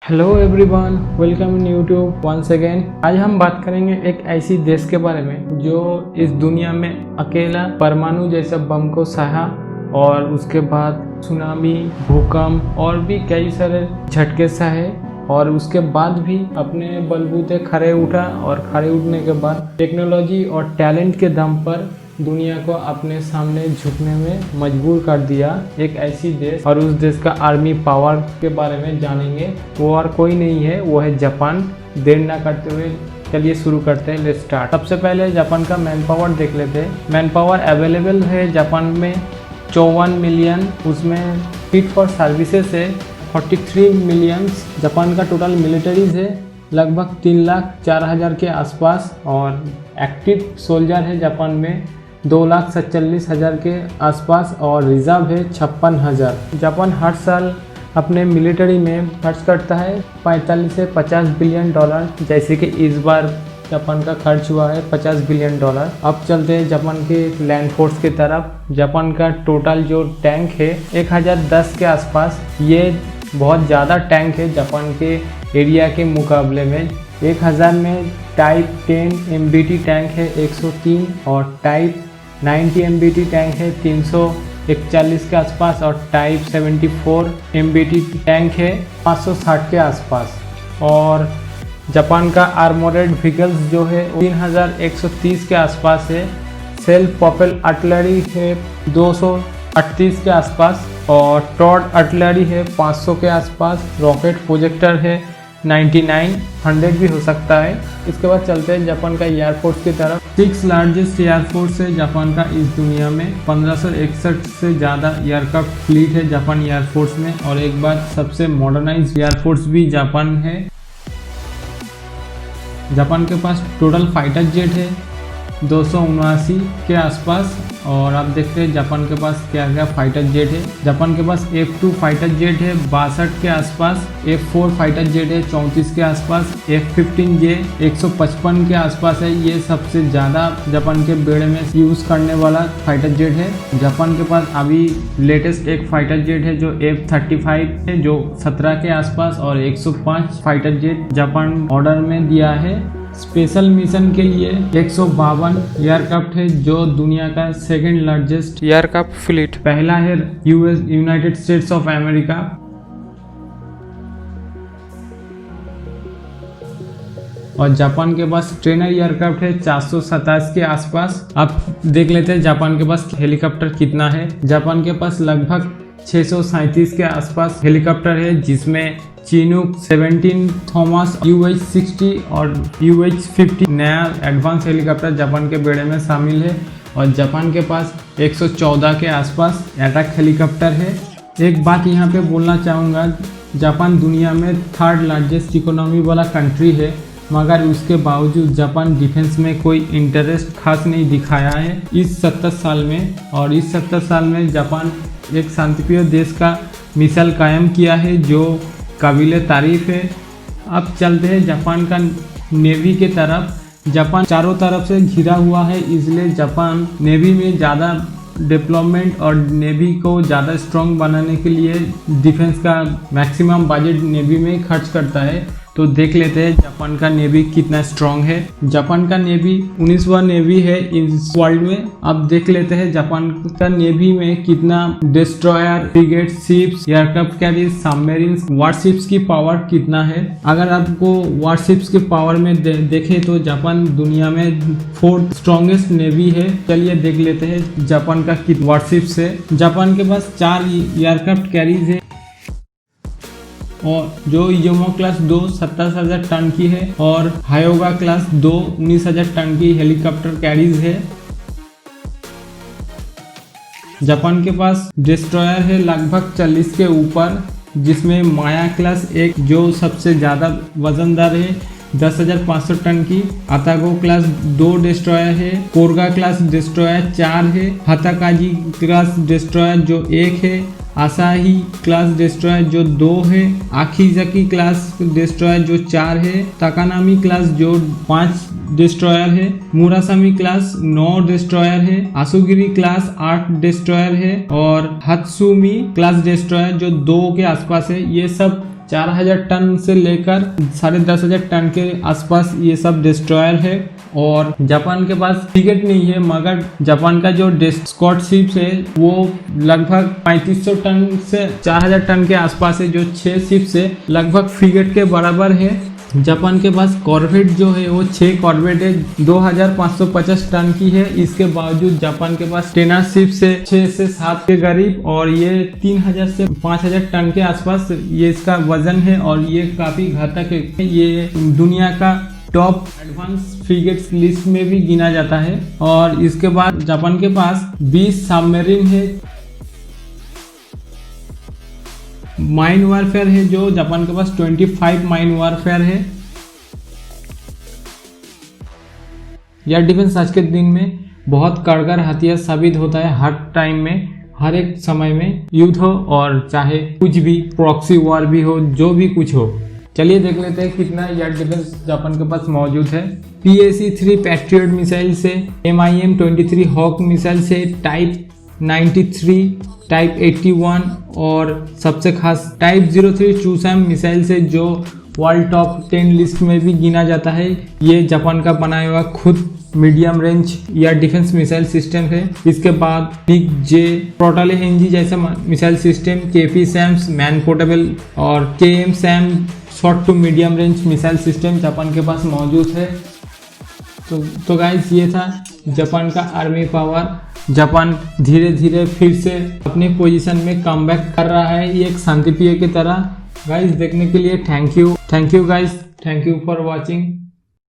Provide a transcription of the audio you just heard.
Hello everyone, welcome in YouTube once again. आज हम बात करेंगे एक ऐसी देश के बारे में जो इस दुनिया में अकेला परमाणु जैसा बम को सहा और उसके बाद सुनामी, भूकंप और भी कई सारे झटके सहे और उसके बाद भी अपने बलबूते खड़े उठा और खड़े उठने के बाद टेक्नोलॉजी और टैलेंट के दम पर दुनिया को अपने सामने झुकने में मजबूर कर दिया। एक ऐसी देश और उस देश का आर्मी पावर के बारे में जानेंगे। वो और कोई नहीं है, वो है जापान। देर ना करते हुए चलिए शुरू करते हैं, लेट्स स्टार्ट। सबसे पहले जापान का मैन पावर देख लेते हैं। मैन पावर अवेलेबल है जापान में 54 मिलियन, उसमें फिट फॉर सर्विसेज है 43 मिलियन। जापान का टोटल मिलिट्रीज है लगभग 3,04,000 के आसपास और एक्टिव सोल्जर है जापान में 2,47,000 के आसपास और रिजर्व है 56,000। जापान हर साल अपने मिलिट्री में खर्च करता है 45 से 50 बिलियन डॉलर, जैसे कि इस बार जापान का खर्च हुआ है 50 बिलियन डॉलर। अब चलते हैं जापान के लैंड फोर्स की तरफ। जापान का टोटल जो टैंक है 1010 के आसपास। ये बहुत ज़्यादा टैंक है जापान के एरिया के मुकाबले में। 1000 में टाइप 10 MBT टैंक है 103 और टाइप 90 MBT टैंक है 341 के आसपास और टाइप 74 MBT टैंक है 560 के आसपास। और जापान का आर्मोरेड व्हीकल्स जो है 3130 के आसपास है। सेल्फ प्रोपेल आर्टिलरी है 238 के आसपास और टॉर्ड आर्टिलरी है 500 के आसपास। रॉकेट प्रोजेक्टर है 99, 100 भी हो सकता है। इसके बाद चलते हैं जापान का एयरफोर्स की तरफ। 6 लार्जेस्ट एयरफोर्स है जापान का इस दुनिया में। 1561 से ज़्यादा एयरक्राफ्ट फ्लीट है जापान एयरफोर्स में। और एक बात, सबसे मॉडर्नाइज्ड एयरफोर्स भी जापान है। जापान के पास टोटल फाइटर जेट है 279 के आसपास। और आप देखते हैं जापान के पास क्या क्या फाइटर जेट है। जापान के पास F2 फाइटर जेट है 62 के आसपास। F4 फाइटर जेट है 34 के आसपास। F-15J 155 के आसपास है। ये सबसे ज़्यादा जापान के बेड़े में यूज़ करने वाला फाइटर जेट है। जापान के पास अभी लेटेस्ट एक फाइटर जेट है जो F-35 है जो 17 के आसपास और 105 फाइटर जेट जापान ऑर्डर में दिया है। स्पेशल मिशन के लिए 152 एयरक्राफ्ट है जो दुनिया का सेकंड लार्जेस्ट एयरक्राफ्ट फ्लीट। पहला है यूनाइटेड स्टेट्स ऑफ अमेरिका। और जापान के पास ट्रेनर एयरक्राफ्ट है 427 के आसपास। आप देख लेते हैं जापान के पास हेलीकॉप्टर कितना है। जापान के पास लगभग 637 के आसपास हेलीकॉप्टर है, जिसमें चिनूक 17, थॉमस UH-60 और UH-50 नया एडवांस हेलीकॉप्टर जापान के बेड़े में शामिल है। और जापान के पास 114 के आसपास अटैक हेलीकॉप्टर है। एक बात यहाँ पे बोलना चाहूँगा, जापान दुनिया में 3rd लार्जेस्ट इकोनॉमी वाला कंट्री है, मगर उसके बावजूद जापान डिफेंस में कोई इंटरेस्ट खास नहीं दिखाया है इस 70 साल में। और इस 70 साल में जापान एक शांतिप्रिय देश का मिसाल कायम किया है जो काबिले तारीफ है। अब चलते हैं जापान का नेवी के तरफ। जापान चारों तरफ से घिरा हुआ है, इसलिए जापान नेवी में ज़्यादा डेवलपमेंट और नेवी को ज़्यादा स्ट्रॉन्ग बनाने के लिए डिफेंस का मैक्सिमम बजट नेवी में खर्च करता है। तो देख लेते हैं जापान का नेवी कितना स्ट्रॉन्ग है। जापान का नेवी 19वां नेवी है इस वर्ल्ड में। अब देख लेते हैं जापान का नेवी में कितना destroyer, frigate, ships, aircraft carrier, submarines, warships की पावर कितना है। अगर आपको वारशिप्स के पावर में देखें तो जापान दुनिया में 4th स्ट्रॉन्गेस्ट नेवी है। चलिए देख लेते हैं जापान का कितना वारशिप्स है। जापान के पास 4 एयरक्राफ्ट कैरियर है और जो योमो क्लास 2 27,000 टन की है और हायोगा क्लास 2 19,000 टन की हेलीकॉप्टर कैरीज है। जापान के पास डिस्ट्रॉयर है लगभग 40 के ऊपर, जिसमें माया क्लास 1 जो सबसे ज़्यादा वजनदार है 10,500 टन की। अतागो क्लास 2 डिस्ट्रॉयर है। कोरगा क्लास डिस्ट्रॉयर 4 है। हाताकाजी क्लास डिस्ट्रॉयर जो 1 है। आसाही क्लास डिस्ट्रॉयर जो 2 है। आखिजाकी क्लास डिस्ट्रॉयर जो 4 है। ताकानामी क्लास जो 5 डिस्ट्रॉयर है। मुरासामी क्लास 9 डिस्ट्रॉयर है। आसुगिरी क्लास 8 डिस्ट्रॉयर है और हत्सुमी क्लास डिस्ट्रॉयर जो 2 के आसपास है। ये सब 4000 टन से लेकर 10,500 टन के आसपास ये सब डिस्ट्रॉयर है। और जापान के पास फ्रिगेट नहीं है, मगर जापान का जो स्कॉट शिप्स है वो लगभग 3500 टन से 4000 टन के आसपास है, जो 6 शिप्स है लगभग फ्रिगेट के बराबर है। जापान के पास कॉर्वेट जो है वो 6 कॉर्वेट है, 2550 टन की है। इसके बावजूद जापान के पास टेना शिप से 6 से 7 के करीब, और ये 3000 से 5000 टन के आसपास ये इसका वजन है, और ये काफी घातक है। ये दुनिया का टॉप एडवांस फ्रिगेट्स लिस्ट में भी गिना जाता है। और इसके बाद जापान के पास 20 सबमरीन है। माइन वारफेयर है जो जापान के पास 25 माइन वारफेयर है। एयर डिफेंस आज के दिन में बहुत कारगर हथियार साबित होता है, हर टाइम में, हर एक समय में, युद्ध हो और चाहे कुछ भी प्रॉक्सी वॉर भी हो, जो भी कुछ हो। चलिए देख लेते हैं कितना एयर डिफेंस जापान के पास मौजूद है। PAC-3 पैट्रियट मिसाइल से, MIM-23 हॉक मिसाइल से, टाइप 93, टाइप 81 और सबसे खास टाइप 03 चूसैम मिसाइल से, जो वर्ल्ड टॉप 10 लिस्ट में भी गिना जाता है। ये जापान का बनाया हुआ खुद medium range air defence missile system है। इसके बाद MiG-J प्रोटोलेहेंजी जैसा missile system, KP-SAM man portable और KM-SAM short to medium range missile system Japan के पास मौजूद है। तो गाइस ये था जापान का आर्मी पावर। जापान धीरे धीरे फिर से अपनी पोजीशन में कमबैक कर रहा है, ये एक शांतिप्रिय की तरह। गाइस देखने के लिए thank you guys, thank you for watching.